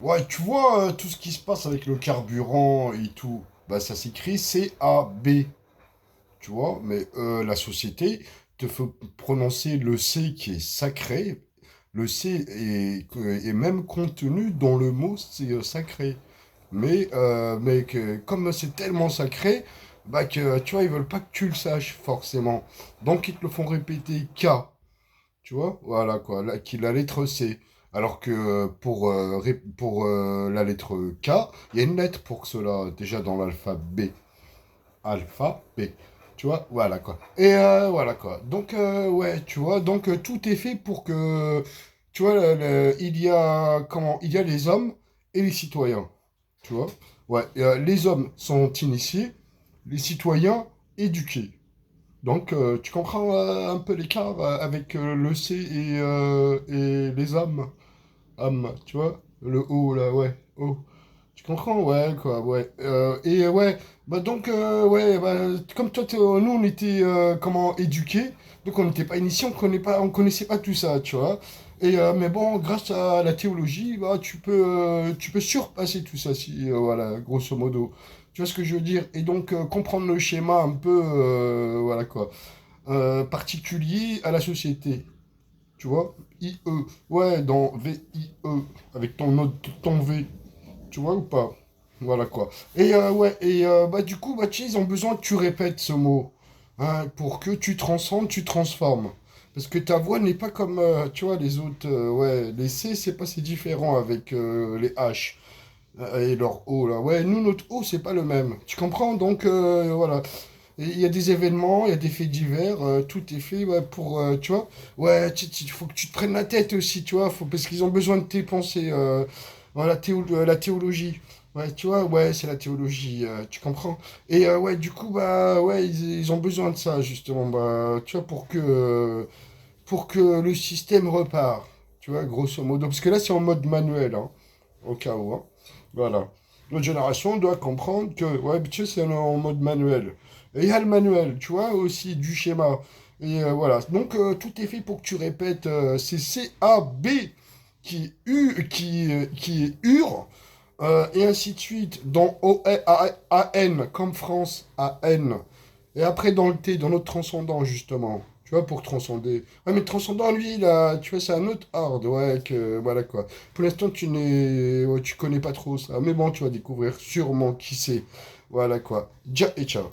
Ouais, tu vois, tout ce qui se passe avec le carburant et tout, bah ça s'écrit C-A-B, tu vois, mais la société te fait prononcer le C qui est sacré, le C est même contenu dans le mot sacré. Mais comme c'est tellement sacré, bah que, tu vois, ils veulent pas que tu le saches, forcément. Donc ils te le font répéter K. Tu vois? Voilà quoi, qui la lettre C. Alors que pour la lettre K, il y a une lettre pour cela, déjà dans l'alphabet. Alpha, B. Tu vois? Voilà quoi. Et voilà quoi. Donc, ouais, tu vois, donc tout est fait pour que, tu vois, il y a, comment, il y a les hommes et les citoyens. Tu vois? Ouais, les hommes sont initiés, les citoyens éduqués. Donc, tu comprends un peu l'écart avec le C et les âmes. Âme, tu vois? Le O, là, ouais. O. Tu comprends? Ouais, quoi, ouais. Ouais, bah donc, ouais, bah, comme toi, nous, on était, comment, éduqués. Donc, on n'était pas initiés, on connaissait pas tout ça, tu vois? Mais bon, grâce à la théologie, bah, tu peux surpasser tout ça, si, voilà, grosso modo. Tu vois ce que je veux dire? Et donc, comprendre le schéma un peu, voilà, quoi particulier à la société. Tu vois? I-E. Ouais, dans V-I-E. Avec ton V. Tu vois ou pas? Voilà quoi. Bah du coup, bah tu sais, ils ont besoin que tu répètes ce mot. Hein, pour que tu transcendes, tu transformes. Parce que ta voix n'est pas comme, tu vois, les autres. Ouais, les C, c'est pas si différent avec les H et leur O là. Ouais, nous, notre O, c'est pas le même. Tu comprends? Donc, voilà. Et il y a des événements, il y a des faits divers, tout est fait ouais, pour, tu vois, ouais, il faut que tu te prennes la tête aussi, tu vois, parce qu'ils ont besoin de tes pensées, voilà, la théologie, ouais, tu vois, ouais, c'est la théologie, tu comprends. Et ouais, du coup, bah, ouais, ils ont besoin de ça, justement, bah, tu vois, pour que le système repart, tu vois, grosso modo, parce que là, c'est en mode manuel, hein, au cas où, hein. Voilà. Notre génération doit comprendre que, ouais, tu sais, c'est en mode manuel. Et il y a le manuel, tu vois, aussi du schéma. Et voilà. Donc, tout est fait pour que tu répètes. C'est C-A-B qui est UR, et ainsi de suite. Dans O-A-N, comme France, A-N. Et après, dans le T, dans notre transcendant, justement. Tu vois, pour transcender. Ouais, mais transcendant, lui, là, tu vois, c'est un autre hard, ouais, que, voilà, quoi. Pour l'instant, ouais, tu connais pas trop ça. Mais bon, tu vas découvrir sûrement qui c'est. Voilà, quoi. Dia et ciao.